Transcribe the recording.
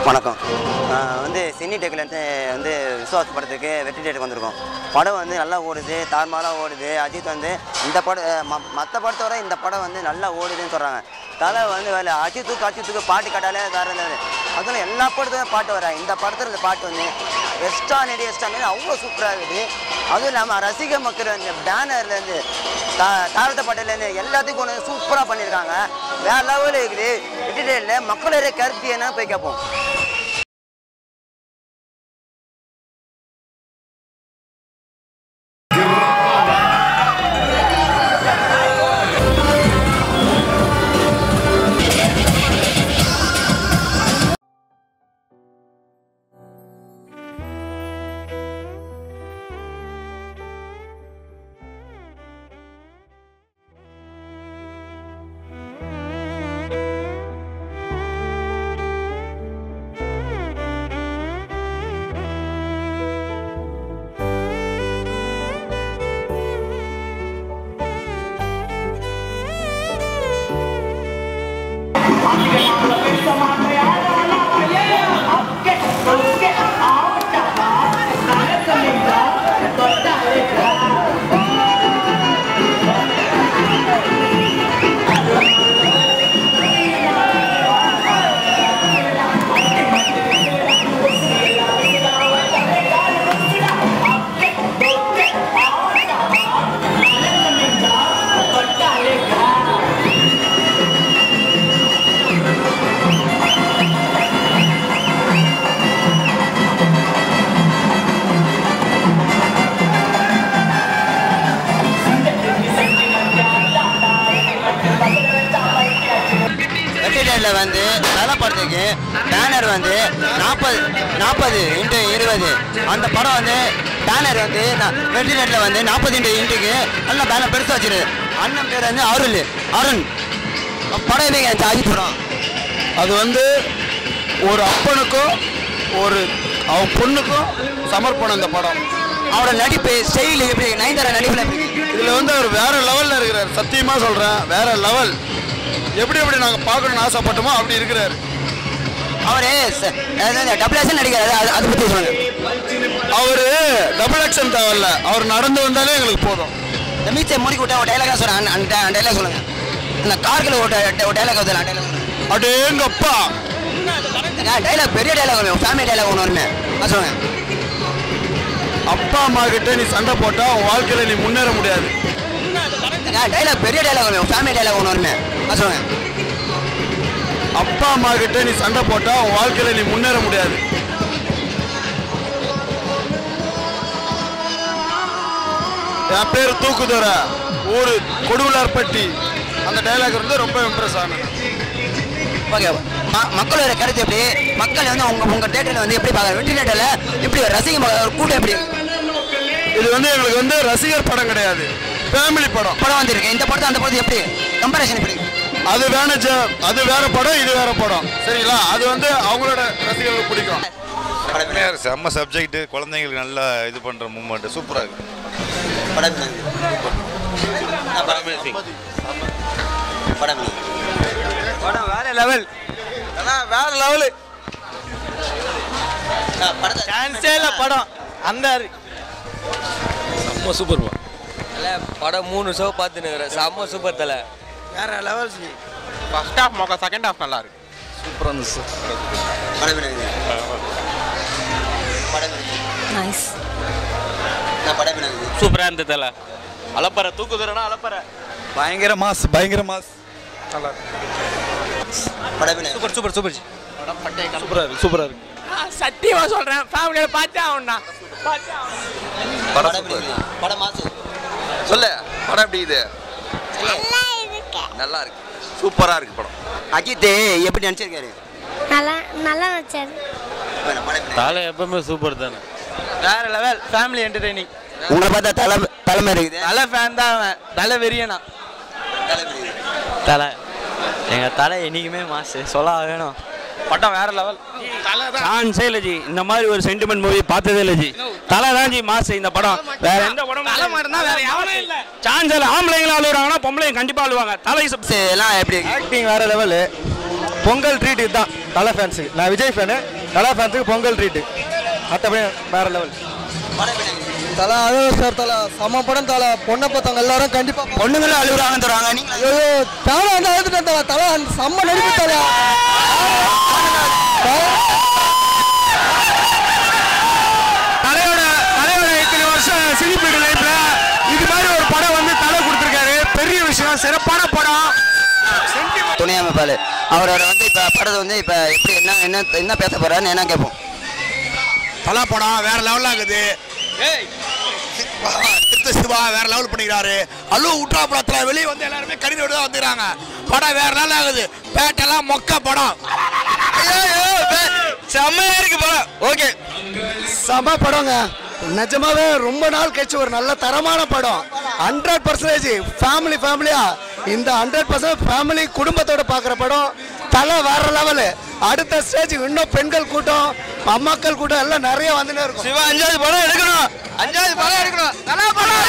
வணக்கம். வந்து சினி டெக்லேருந்து வந்து விஸ்வாஸ் படத்துக்கு வெற்றி தேட்டருக்கு வந்திருக்கோம். படம் வந்து நல்லா ஓடுது, தார்மாலாக ஓடுது. அஜித் வந்து இந்த படம் மற்ற படத்தோட இந்த படம் வந்து நல்லா ஓடுதுன்னு சொல்கிறாங்க. தலை வந்து வேலை அஜித்துக்கு பாட்டு கட்டாலே வேறு இல்லை. அதில் எல்லா படத்துலையும் பாட்டு வராங்க. இந்த படத்தில் இந்த பாட்டு வந்து எஸ்டானடி அவ்வளோ சூப்பராக இருக்குது. அதுவும் இல்லாமல் ரசிக மக்கள் வந்து பேனர்லேருந்து தாரத பாட்டிலேருந்து எல்லாத்துக்கும் ஒன்று சூப்பராக பண்ணியிருக்காங்க. வேறு லெவலில் இருக்குது. வெற்றி தேட்டரில் மக்களோட கருத்து என்ன போய் கேட்போம். வந்து தலப்படத்துக்கு பேனர் வந்து 40x20 அந்த படம் வந்து பேனர் வந்து வெற்றிநேட்டில் வந்து 40x20க்கு நல்ல பேனர் பெருசாக வச்சிரு. அண்ணன் பேர் வந்து அருண் படம் அஜித் படம். அது வந்து ஒரு அப்பனுக்கும் ஒரு அவன் பொண்ணுக்கும் சமர்ப்பணம். இந்த படம் அவரோட நடிப்பு ஸ்டைல் எப்படி, நயன்தாரா நடிப்பில் இதில் வந்து அவர் வேற லெவலில் இருக்கிறார். சத்தியமாக சொல்கிறேன், வேற லெவல். எப்படி நாங்கள் பார்க்கணும்னு ஆசைப்பட்டோமோ அப்படி இருக்கிறாரு. அவரு டபுள் ஆக்ஷன் நடிக்கிறாரு, அதை பற்றி சொல்லுங்க. அவர் டபுள் ஆக்ஷன் தேவையில்ல, அவர் நடந்து வந்தாலே எங்களுக்கு போதும். இந்த மீச்சை முடிக்க விட்டா ஒரு டைலாக சொல்கிறேன். அந்த டைலாக் சொல்லுங்க. இந்த கார்கில் ஒரு டைலாக் வருது. டைலாக் அப்படியே எங்கப்பா டைலாக் பெரிய டைலாக் வரும், ஃபேமிலி டைலாக் ஒன்று வருமே, அது சொல்லுங்க. அப்பா அம்மா கிட்ட நீ சண்டை போட்டால் உன் வாழ்க்கையில் நீ முன்னேற முடியாது. டைலாக் பெரிய டைலாக் வரும், ஃபேமிலி டைலாக் ஒன்று வருமே, அது சொல்லுங்க. அப்பா அம்மா கிட்ட நீ சண்டை போட்டால் உன் வாழ்க்கையில் நீ முன்னேற முடியாது. என் பேர் தூக்குதுறை, ஊர் கொடுவிலார்பட்டி. அந்த டைலாக் வந்து ரொம்ப இம்ப்ரெஸ் ஆனது. ஓகே, மக்களோட கருத்து எப்படி, மக்கள் வந்து உங்கள் தேட்டரில் வந்து எப்படி பார்க்குறாங்க, வெற்றி தேட்டரில் எப்படி ரசிக கூட்டம் எப்படி? இது வந்து எங்களுக்கு வந்து ரசிகர் படம் கிடையாது, ஃபேமிலி படம் வந்திருக்கு. இந்த படத்தை அந்த படத்தை எப்படி கம்பேரிசன் எப்படி? அது வேற படம், இது வேற படம், சரிங்களா? அது வந்து அவங்களோட ரசிகர்களுக்கு பிடிக்கும். செம்ம சப்ஜெக்ட், குழந்தைங்களுக்கு நல்லா இது பண்ணுற மூமெண்ட் சூப்பராக இருக்கு. படம் வேற லெவல், வேற லெவலு. படம் அந்த செம்ம சூப்பர் படம் 3 ஷோ பார்த்துன்னு செம்ம சூப்பர் தலை, வேற லெவல். ஃபர்ஸ்ட் ஹாஃப் மொக்க, செகண்ட் ஹாஃப் நல்லா இருக்கு. சூப்பராக இருந்துச்சு. சூப்பராக இருந்தது தலை. அலப்பற தூக்குதுறனா அலப்பற பயங்கர மாஸ் நல்லா சூப்பர் சூப்பராக இருக்கு. சத்தியமா சொல்றேன், ஃபேமிலியோட பார்த்தே ஆகணும்னா. படம் மாசு சொல்ல படம் எப்படி இது? நல்லா இருக்கு, சூப்பராக இருக்கு படம். அஜித் எப்படி நினச்சிருக்காரு? நல்லா நடிச்சாரு. தலை எப்பவுமே சூப்பர் தானே, வேற லெவல், ஃபேமிலி என்டர்டெய்னிங். உங்களை பார்த்தா தலைமை இருக்குது. நல்ல ஃபேன் தான் அவன், நல்ல வெறியனா தலை. எங்கள் தலை என்றைக்குமே மாசு, சொல்ல வேணும். படம் வேற லெவல். சான்ஸே இல்லை ஜி, இந்த மாதிரி ஒரு சென்டிமெண்ட் மூவி பார்த்ததே இல்லை ஜி. தலை தான் ஜி மாசு இந்த படம், வேற எந்த படம் சான்ஸ் இல்லை. ஆம்பளைங்களும் அழுகுறாங்கன்னா பொம்பளைங்க கண்டிப்பாக அழுவாங்க. தலை எல்லாம் எப்படி ஆக்டிங் வேற லெவலு. பொங்கல் ட்ரீட் இதுதான் தலை ஃபேன்ஸுக்கு. நான் விஜய் ஃபேனு, தலை ஃபேன்ஸுக்கு பொங்கல் ட்ரீட்டு. மற்றபடி வேற லெவல். தலை அழகு சார், தலை சம படம். தலை பொண்ணை பார்த்தவங்க எல்லாரும் கண்டிப்பாக பொண்ணுங்களும் அழுகுறாங்கன்னு தருவாங்க. நீங்கள் ஐயோ தலை வந்து அழுதுட்டேன். தலை தலை செம்ம நடிப்பு. தலை தலையோட இத்தனை வருஷம் சினிபீடு லைஃப்ல இது மாதிரி ஒரு படம் வந்து தலை கொடுத்துருக்காரு. பெரிய விஷயம், சிறப்பான படம். துணை அமைப்பாளர் அவரோட வந்து இப்போ படத்தை வந்து இப்போ எப்படி என்ன பேச போகிறாருன்னு என்ன கேட்போம். தலை படம் வேற லெவலில் இருக்குது. சிவா வேற லெவல் பண்ணிக்கிறாரு. அல்லு உட்ரா படத்தில் வெளியே வந்து எல்லாருமே கடிதோடு தான் வந்துக்கிறாங்க. படம் வேற லெவல் ஆகுது. பேட்டெல்லாம் மொக்க படம். செம்மையா இருக்கு படம். ஓகே, செம படங்க. நிஜமாவே ரொம்ப நாள் கழிச்சு ஒரு நல்ல தரமான படம். 100% ஃபேமிலியா இந்த 100% ஃபேமிலி குடும்பத்தோட பார்க்குற படம். தலை வேற லெவலு. அடுத்த ஸ்டேஜ் இன்னும் பெண்கள் கூட்டம், அம்மாக்கள் கூட்டம் எல்லாம் நிறைய வந்துனே இருக்கும். சிவா 5வது படம் எடுக்கணும். 5வது படம் எடுக்கணும். நல்லா படம்.